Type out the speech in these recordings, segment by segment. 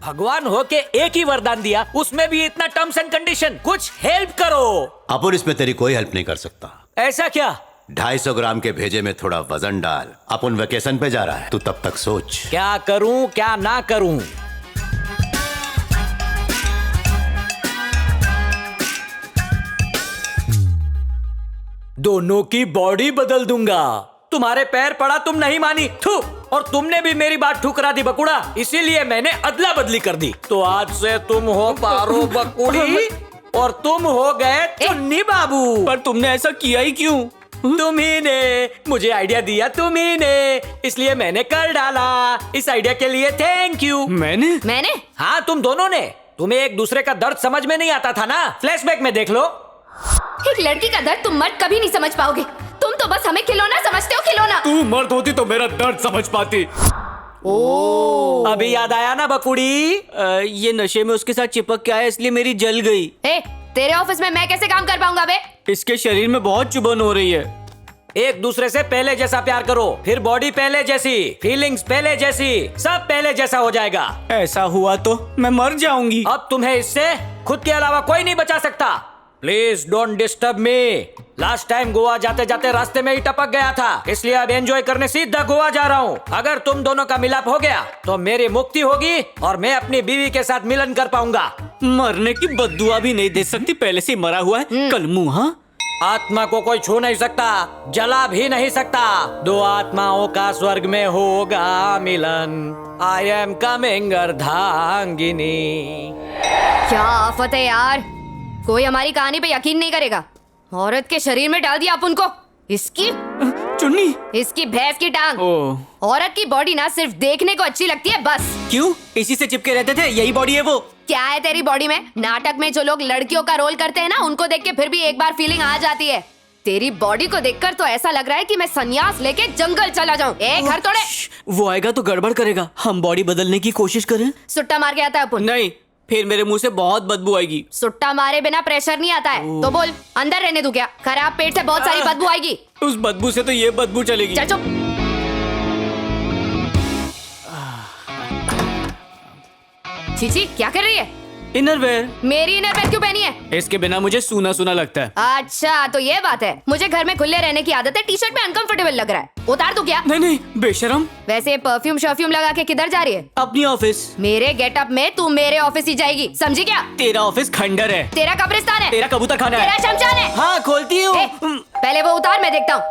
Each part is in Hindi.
भगवान हो के एक ही वरदान दिया, उसमें भी इतना टर्म्स एंड कंडीशन। कुछ हेल्प करो। अपुन इसमें तेरी कोई हेल्प नहीं कर सकता। ऐसा क्या? 250 ग्राम के भेजे में थोड़ा वजन डाल। अपुन वेकेशन पे जा रहा है, तू तब तक सोच क्या करूं क्या ना करूं। दोनों की बॉडी बदल दूंगा। तुम्हारे पैर पड़ा, तुम नहीं मानी, थू। और तुमने भी मेरी बात ठुकरा दी बकुड़ा, इसीलिए मैंने अदला बदली कर दी। तो आज से तुम हो पारो बकुड़ी और तुम हो गए चुन्नी बाबू। पर तुमने ऐसा किया ही क्यों? तुम ही ने मुझे आइडिया दिया, तुम ही ने, इसलिए मैंने कर डाला। इस आइडिया के लिए थैंक यू। मैंने? हाँ, तुम दोनों ने। तुम्हें एक दूसरे का दर्द समझ में नहीं आता था ना, फ्लैशबैक में देख लो। एक लड़की का दर्द तुम मर्द कभी नहीं समझ पाओगे। तुम तो बस हमें खिलौना समझते हो, खिलौना। तू मर्द होती तो मेरा दर्द समझ पाती। अभी याद आया ना बकुड़ी? ये नशे में उसके साथ चिपक के आया, इसलिए मेरी जल गई। तेरे ऑफिस में मैं कैसे काम कर पाऊंगा बे? इसके शरीर में बहुत चुभन हो रही है। एक दूसरे से पहले जैसा प्यार करो, फिर बॉडी पहले जैसी, फीलिंग्स पहले जैसी, सब पहले जैसा हो जाएगा। ऐसा हुआ तो मैं मर जाऊंगी। अब तुम्हें इससे खुद के अलावा कोई नहीं बचा सकता। Please don't disturb me. Last time Goa जाते जाते रास्ते में ही टपक गया था, इसलिए अब एंजॉय करने सीधा गोवा जा रहा हूँ। अगर तुम दोनों का मिलाप हो गया तो मेरी मुक्ति होगी और मैं अपनी बीवी के साथ मिलन कर पाऊंगा। मरने की बद्दुआ भी नहीं दे सकती, पहले से मरा हुआ है। कल मुँह आत्मा को कोई छू नहीं सकता, जला भी नहीं सकता। दो आत्माओं का स्वर्ग में होगा मिलन। I am coming अर्धांगिनी। क्या आफत है यार, कोई हमारी कहानी पे यकीन नहीं करेगा। औरत के शरीर में डाल दिया अपन को। इसकी चुन्नी, इसकी भैंस की टांग। औरत की बॉडी ना सिर्फ देखने को अच्छी लगती है बस। क्यों? इसी से चिपके रहते थे, यही बॉडी है वो। क्या है तेरी बॉडी में? नाटक में जो लोग लड़कियों का रोल करते हैं ना, उनको देख के फिर भी एक बार फीलिंग आ जाती है। तेरी बॉडी को देखकर तो ऐसा लग रहा है कि मैं संन्यास लेके जंगल चला जाऊं। घर तोड़े। वो आएगा तो गड़बड़ करेगा। हम बॉडी बदलने की कोशिश करें। सुट्टा मार के आता है अपन? नहीं, फिर मेरे मुंह से बहुत बदबू आएगी। सुट्टा मारे बिना प्रेशर नहीं आता है। तो बोल, अंदर रहने दूं क्या? खराब पेट से बहुत सारी बदबू आएगी। उस बदबू से तो ये बदबू चलेगी। चल चुप। चीची क्या कर रही है? इनरवेयर। मेरी इनरवेयर क्यों पहनी है? इसके बिना मुझे सूना सूना लगता है। अच्छा तो ये बात है। मुझे घर में खुले रहने की आदत है, टी शर्ट में अनकंफर्टेबल लग रहा है। उतार दूं क्या? नहीं, बेशरम। वैसे परफ्यूम शर्फ्यूम लगा के किधर जा रही है? अपनी ऑफिस। मेरे गेटअप में तू मेरे ऑफिस ही जाएगी, समझी क्या? तेरा ऑफिस खंडर है। तेरा कब्रिस्तान है। तेरा कबूतर खाना है। तेरा शमशान है। हाँ, खोलती हूँ। पहले वो उतार, मैं देखता हूँ।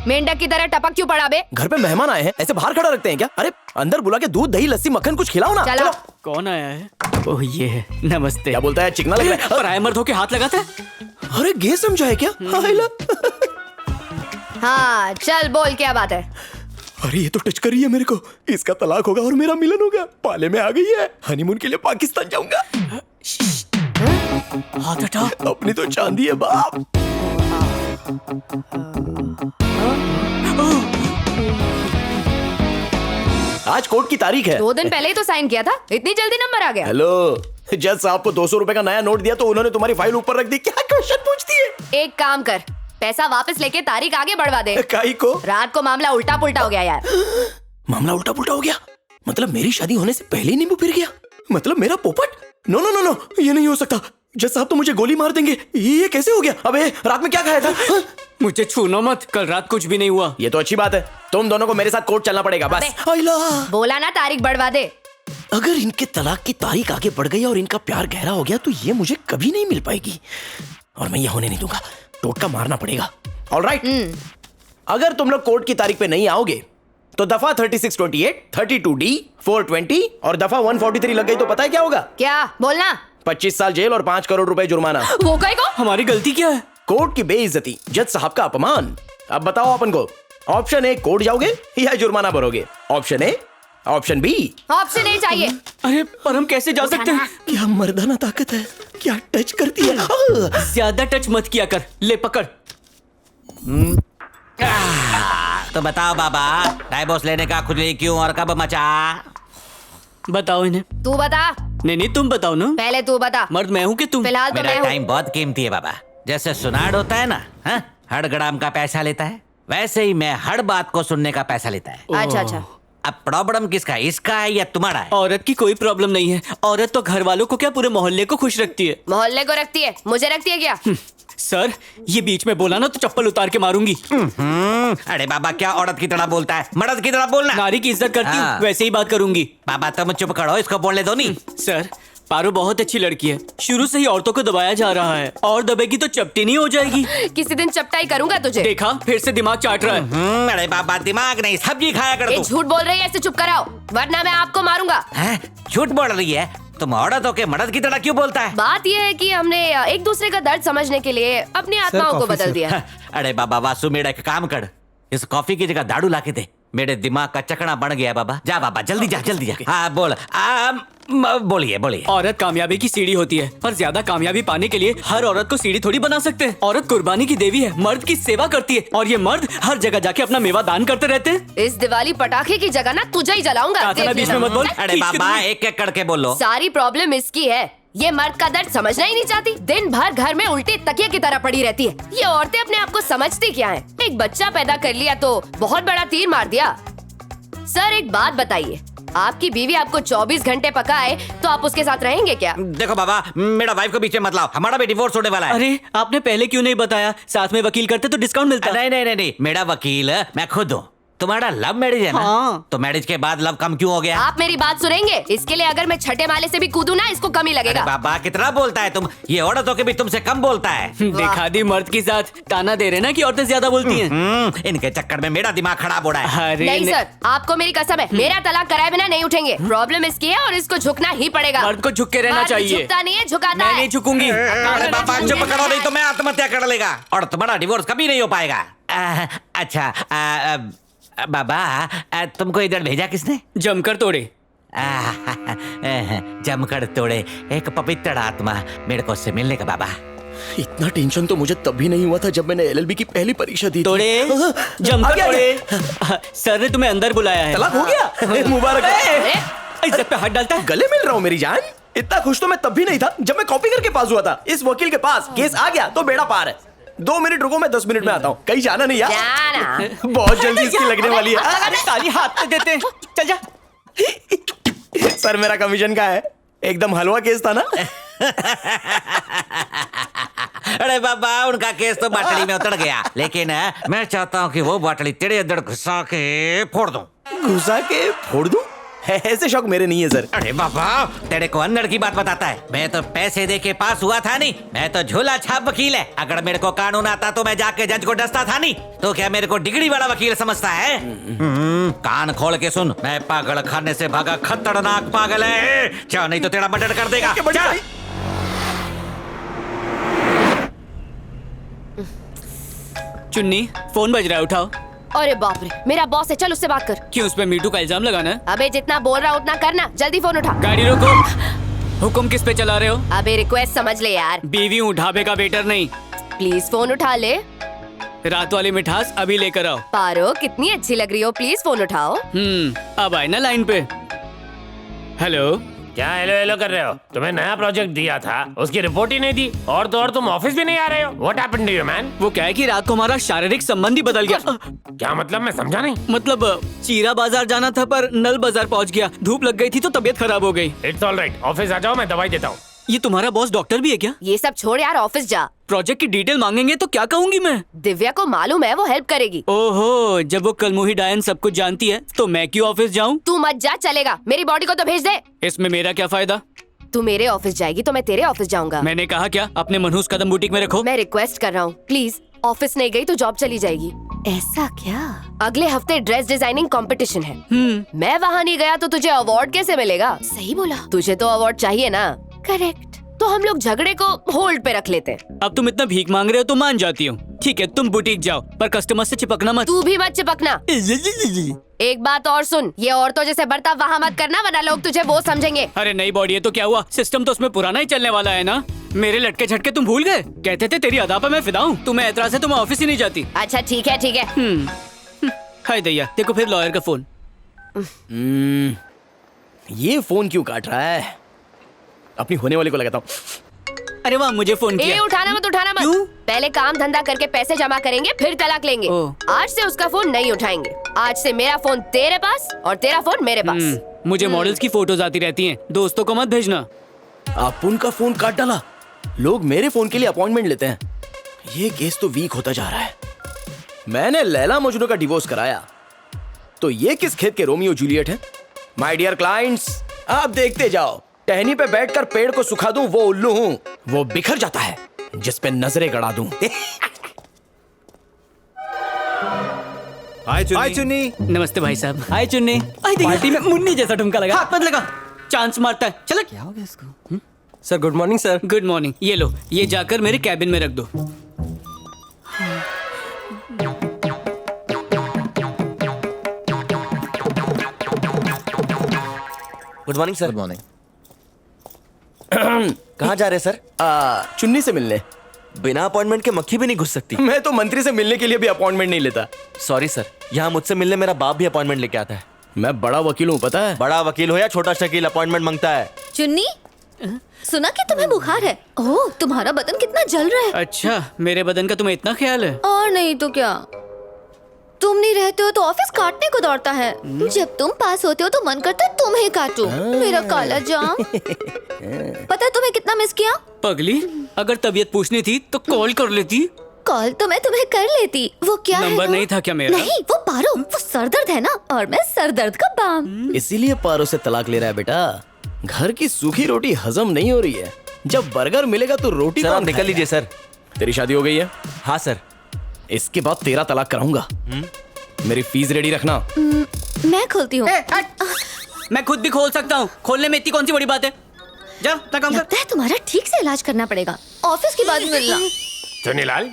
मेंढक की तरह टपक क्यों पड़ा बे? घर पे मेहमान आए हैं, ऐसे बाहर खड़ा रखते हैं क्या? अरे अंदर बुला के दूध दही लस्सी मक्खन कुछ खिलाओ ना। चलो। कौन आया है? ओह ये है। नमस्ते। क्या बोलता है? चिकना लग रहा है। पराया मर्द होके हाथ लगाता है। अरे गे समझा है क्या? हाँ चल बोल, क्या बात है? अरे ये तो टच कर रही है मेरे को। इसका तलाक होगा और मेरा मिलन होगा। पाले में आ गई है। हनीमून के लिए पाकिस्तान जाऊंगा। हाथ हटा। अपनी तो चांदी है बाप। आज कोर्ट की तारीख है। 2 दिन पहले ही तो साइन किया था, इतनी जल्दी नंबर आ गया? हेलो, जज साहब को 200 रुपए का नया नोट दिया तो उन्होंने तुम्हारी फाइल ऊपर रख दी। क्या क्वेश्चन पूछती है? एक काम कर, पैसा वापस लेके तारीख आगे बढ़वा दे। काई को? रात को मामला उल्टा पुल्टा हो गया यार। मामला उल्टा पुल्टा हो गया? मतलब मेरी शादी होने से पहले ही नींबू फिर गया? मतलब मेरा पोपट? नो नो नो नो, ये नहीं हो सकता। जज साहब तो मुझे गोली मार देंगे। ये कैसे हो गया? अबे रात में क्या खाया था? मुझे छूना मत, कल रात कुछ भी नहीं हुआ। ये तो अच्छी बात है। तुम दोनों को मेरे साथ कोर्ट चलना पड़ेगा बस। बोला ना तारीख बढ़वा दे। अगर इनके तलाक की तारीख आगे बढ़ गई और इनका प्यार गहरा हो गया तो ये मुझे कभी नहीं मिल पाएगी और मैं ये होने नहीं दूंगा। टोटका मारना पड़ेगा। ऑलराइट, अगर तुम लोग कोर्ट की तारीख पे नहीं आओगे तो दफा 3628, 32D, 420 और दफा 143 लग गई तो पता है क्या होगा? क्या? बोलना। 25 साल जेल और 5 करोड़ रुपए जुर्माना। वो कहीं को? हमारी गलती क्या है? कोर्ट की बेइज्जती, जज साहब का अपमान। अब बताओ अपन को, ऑप्शन ए कोर्ट जाओगे या जुर्माना भरोगे? Option A, option B. Option A चाहिए। अरे पर हम कैसे जा सकते हैं? क्या मर्दाना ताकत है, क्या टच करती है। ज्यादा टच मत किया कर। ले पकड़। तो बताओ बाबा, डाइवोर्स लेने का खुजली क्यों और कब मचा? बताओ इन्हें। तू बता। नहीं तुम बताओ ना। पहले तू बता। मर्द मैं हूँ कि तुम? फिलहाल तो मेरा मैं हूँ। टाइम बहुत कीमती है बाबा। जैसे सुनार होता है ना, हाँ? हर ग्राम का पैसा लेता है, वैसे ही मैं हर बात को सुनने का पैसा लेता है। अच्छा अच्छा। अब प्रॉब्लम किसका है, इसका है या तुम्हारा है? औरत की कोई प्रॉब्लम नहीं है। औरत तो घर वालों को क्या पूरे मोहल्ले को खुश रखती है। मोहल्ले को रखती है, मुझे रखती है क्या? सर ये बीच में बोला ना तो चप्पल उतार के मारूंगी। अरे बाबा, क्या औरत की तरह बोलता है, मर्द की तरह बोलना। नारी की इज्जत करती हूँ, हाँ। वैसे ही बात करूंगी। बाबा तुम चुप करो, इसको बोलने दो नहीं। सर पारो बहुत अच्छी लड़की है, शुरू से ही औरतों को दबाया जा रहा है, और दबेगी तो चपटी नहीं हो जाएगी। किसी दिन चपटाई करूंगा तुझे। देखा, फिर से दिमाग चाट रहा है। अरे बाबा, दिमाग नहीं सब्जी खाया कर ये तू। झूठ बोल रही है, इसे चुप कराओ वरना मैं आपको मारूंगा। हैं? झूठ बोल रही है? तुम औरत होके मर्द की तरह क्यों बोलता है? बात यह है कि हमने एक दूसरे का दर्द समझने के लिए अपनी आत्माओं को बदल दिया। अरे बाबा वासु, मेरा एक काम कर, इस कॉफी की जगह दारू लाके दे। मेरे दिमाग का चकना बन गया है बाबा। जा बाबा, जल्दी जा जल्दी जा। हाँ बोल, बोलिए बोलिए। औरत कामयाबी की सीढ़ी होती है, पर ज्यादा कामयाबी पाने के लिए हर औरत को सीढ़ी थोड़ी बना सकते हैं। औरत कुर्बानी की देवी है, मर्द की सेवा करती है, और ये मर्द हर जगह जाके अपना मेवा दान करते रहते हैं। इस दिवाली पटाखे की जगह ना तुझे ही जलाऊंगा। ताता ना बीच में मत बोल। अरे बाबा, एक एक करके बोलो। सारी प्रॉब्लम इसकी है, ये मर्द का दर्द समझना ही नहीं चाहती। दिन भर घर में उल्टे तकिए की तरह पड़ी रहती है। ये औरतें अपने आप को समझती क्या हैं? एक बच्चा पैदा कर लिया तो बहुत बड़ा तीर मार दिया। सर एक बात बताइए, आपकी बीवी आपको 24 घंटे पकाए तो आप उसके साथ रहेंगे क्या? देखो बाबा, मेरा वाइफ को बीच में मत लाओ, हमारा भी डिवोर्स होने वाला है। अरे आपने पहले क्यों नहीं बताया? साथ में वकील करते तो डिस्काउंट मिलता। नहीं नहीं नहीं नहीं, मेरा वकील मैं खुद हूँ। तुम्हारा लव मैरिज है ना? हाँ। तो मैरिज के बाद लव कम क्यों हो गया? आप मेरी बात सुनेंगे? इसके लिए अगर मैं छठे माले से भी कूदूं ना, इसको कम ही अरे लगेगा। बाबा, कितना बोलता है तुम? ये औरतों के भी तुमसे कम बोलता है। दिखा दी मर्द की जात। ताना दे रहे ना कि औरतें ज्यादा बोलती हैं। इनके चक्कर में मेरा दिमाग खराब हो रहा है। अरे नहीं सर, आपको मेरी कसम है, मेरा तलाक कराए बिना नहीं उठेंगे। प्रॉब्लम इसकी है और इसको झुकना ही पड़ेगा। मर्द को झुक के रहना मर्द चाहिए। झुकता नहीं है, झुकाता मैं है। नहीं झुकूंगी। अरे बाबा चुप करो, नहीं तो मैं आत्महत्या कर लेगा और तुम्हारा डिवोर्स कभी नहीं हो पाएगा। अच्छा बाबा, तुमको इधर भेजा किसने? जमकर तोड़े। जमकर तोड़े एक पवित्र आत्मा मेरे को उससे मिलने का बाबा। इतना टेंशन तो मुझे तभी नहीं हुआ था जब मैंने एलएलबी की पहली परीक्षा दी थी। तोड़े, आ जमकर गया, तोड़े। सर ने तुम्हें अंदर बुलाया है। तलाक हो गया? मुबारक हो। अरे, इज्जत पे हाथ डालता है। गले मिल रहा हूँ मेरी जान। इतना खुश तो मैं तब भी नहीं था जब मैं कॉपी करके पास हुआ था। इस वकील के पास केस आ गया तो बेड़ा पार है। 2 मिनट रुको, मैं 10 मिनट में आता हूँ। कहीं जाना नहीं यार, जाना। बहुत जल्दी इसकी लगने वाली है। अरे ताली हाथ में देते हैं। चल जा। सर मेरा कमीशन का है। एकदम हलवा केस था ना। अरे बाबा, उनका केस तो बाटली में उतर गया, लेकिन मैं चाहता हूँ कि वो बाटली तेरे अंदर घुसा के फोड़ दूं। घुसा के फोड़ दूं? ऐसे शौक मेरे नहीं है सर। अरे बाबा, तेरे को अंदर की बात बताता है। मैं तो पैसे दे के पास हुआ था नहीं, मैं तो झोला छाप वकील है। अगर मेरे को कानून आता तो मैं जाके जज को डसता था नहीं। तो क्या मेरे को डिग्री वाला वकील समझता है? कान खोल के सुन, मैं पागल खाने से भागा खतरनाक पागल है। क्या नहीं तो तेरा मर्डर कर देगा। जा। चुन्नी फोन बज रहा है, उठाओ। अरे बाप रे, मेरा बॉस है, चल उससे बात कर। क्यों उस पे मीटू का इल्जाम लगाना है? अबे जितना बोल रहा उतना करना, जल्दी फोन उठा। गाड़ी रोको। हुक्म किस पे चला रहे हो? अबे रिक्वेस्ट समझ ले यार, बीवी हूँ, ढाबे का वेटर नहीं। प्लीज फोन उठा ले। रात वाली मिठास अभी लेकर आओ। पारो कितनी अच्छी लग रही हो, प्लीज फोन उठाओ। अब आए ना लाइन पे। हेलो, क्या हेलो हेलो कर रहे हो? तुम्हें नया प्रोजेक्ट दिया था, उसकी रिपोर्ट ही नहीं दी, और तो और तुम ऑफिस भी नहीं आ रहे हो। What happened to you man? वो क्या है कि रात को हमारा शारीरिक संबंध ही बदल गया। क्या मतलब? मैं समझा नहीं। मतलब चीरा बाजार जाना था पर नल बाजार पहुंच गया। धूप लग गई थी तो तबीयत खराब हो गई। इट्स ऑल राइट, ऑफिस आ जाओ, मैं दवाई देता हूँ। ये तुम्हारा बॉस डॉक्टर भी है क्या? ये सब छोड़ यार, ऑफिस जा। प्रोजेक्ट की डिटेल मांगेंगे तो क्या कहूंगी मैं? दिव्या को मालूम है, वो हेल्प करेगी। ओहो, जब वो कलमुही डायन सब कुछ जानती है तो मैं क्यों ऑफिस जाऊं? तू मत जा, चलेगा। मेरी बॉडी को तो भेज दे। इसमें मेरा क्या फायदा? तू मेरे ऑफिस जाएगी तो मैं तेरे ऑफिस जाऊंगा। मैंने कहा क्या? अपने मनहूस कदम बुटीक में रखो। मैं रिक्वेस्ट कर रहा हूँ, प्लीज। ऑफिस नहीं गई तो जॉब चली जाएगी। ऐसा क्या? अगले हफ्ते ड्रेस डिजाइनिंग कंपटीशन है। मैं वहाँ नहीं गया तो तुझे अवार्ड कैसे मिलेगा? सही बोला। तुझे तो अवार्ड चाहिए ना? करेक्ट। तो हम लोग झगड़े को होल्ड पे रख लेते हैं। अब तुम इतना भीख मांग रहे हो तो मान जाती हूँ। ठीक है, तुम बुटीक जाओ, पर कस्टमर से चिपकना मत। तू भी मत चिपकना। एक बात और सुन, ये औरतों जैसे बर्ताव वहाँ मत करना, वरना लोग तुझे वो समझेंगे। अरे नई बॉडी है तो क्या हुआ? सिस्टम तो उसमें पुराना ही चलने वाला है ना। मेरे लटके झटके तुम भूल गए? कहते थे तेरी अदा पर मैं फिदा हूँ। तुम्हें एतराज है तो मैं ऑफिस ही नहीं जाती। अच्छा ठीक है ठीक है। हाय दैया, देखो फिर लॉयर का फोन। ये फोन क्यों काट रहा है? अपनी होने वाली को लगाता हूँ। अरे वाह, मुझे फोन ए किया। उठाना मत, उठाना मत। क्यों? पहले काम धंधा करके पैसे जमा करेंगे, फिर तलाक लेंगे। ओह। आज से उसका फोन नहीं उठाएंगे। आज से मेरा फोन तेरे पास और तेरा फोन मेरे पास। मुझे मॉडल्स की फोटोज आती रहती हैं, दोस्तों को मत भेजना। आप उनका फोन काट डाला। लोग मेरे फोन के लिए अपॉइंटमेंट लेते हैं। ये केस तो वीक होता जा रहा है। मैंने लैला मजनू का डिवोर्स कराया, तो ये किस खेत के रोमियो जूलियट है? माय डियर क्लाइंट्स, आप देखते जाओ। टहनी पे बैठकर पेड़ को सुखा दूं वो उल्लू हूं, वो बिखर जाता है जिस पे नजरें गड़ा दूं। हाय चुन्नी। नमस्ते भाई साहब। हाय चुन्नी। पार्टी में मुन्नी जैसा ठुमका लगा। हाथ मत लगा, चांस मारता है। चलो, क्या हो गया इसको? Sir good morning sir. Good morning. ये लो, ये जाकर मेरे कैबिन में रख दो। Good morning sir. Good morning. कहाँ जा रहे हैं सर? चुन्नी से मिलने। बिना अपॉइंटमेंट के मक्खी भी नहीं घुस सकती। मैं तो मंत्री से मिलने के लिए भी अपॉइंटमेंट नहीं लेता। सॉरी सर, यहाँ मुझसे मिलने मेरा बाप भी अपॉइंटमेंट लेके आता है। मैं बड़ा वकील हूँ, पता है। बड़ा वकील हो या छोटा शकील, अपॉइंटमेंट मांगता है। चुन्नी, सुना कि तुम्हें बुखार है। ओह, तुम्हारा बदन कितना जल रहा है। अच्छा, मेरे बदन का तुम्हें इतना ख्याल है? और नहीं तो क्या, तुम नहीं रहते हो तो ऑफिस काटने को दौड़ता है। जब तुम पास होते हो तो मन करता है तुम्हें काटूं। मेरा काला जाम। पता है तुम्हें कितना मिस किया? पगली, अगर तबीयत पूछनी थी तो कॉल कर लेती। कॉल तो मैं तुम्हें कर लेती। वो क्या है नंबर वो? नहीं था क्या मेरा? नहीं, वो पारो, वो सरदर्द है ना, और मैं सरदर्द का बाम। इसीलिए पारो से तलाक ले रहा है बेटा। घर की सूखी रोटी हजम नहीं हो रही है। जब बर्गर मिलेगा तो रोटी सर आप कौन निकल खाएगा? लीजिए सर। तेरी शादी हो गई है? हाँ सर। इसके बाद तेरा तलाक कराऊंगा। मेरी फीस रेडी रखना। मैं खोलती हूँ। मैं खुद भी खोल सकता हूँ। खोलने में इतनी कौन सी बड़ी बात है? जा अपना काम कर। लगता है तुम्हारा ठीक से इलाज करना पड़ेगा। ऑफिस के बाद मिलना। चुन्नीलाल,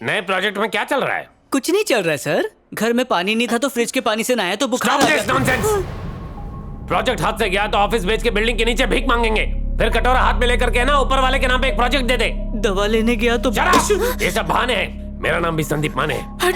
नए प्रोजेक्ट में क्या चल रहा है? कुछ नहीं चल रहा है सर। घर में पानी नहीं था तो फ्रिज के पानी से नहाया तो बुखार आ Stop this गया। nonsense! प्रोजेक्ट हाथ से गया तो ऑफिस बेच के बिल्डिंग के नीचे भीख मांगेंगे, फिर कटोरा हाथ में लेकर के ना ऊपर वाले के नाम पे एक प्रोजेक्ट दे दे। दवा लेने गया तो Shut up! ये सब बहाने हैं। मेरा नाम भी संदीप माने है।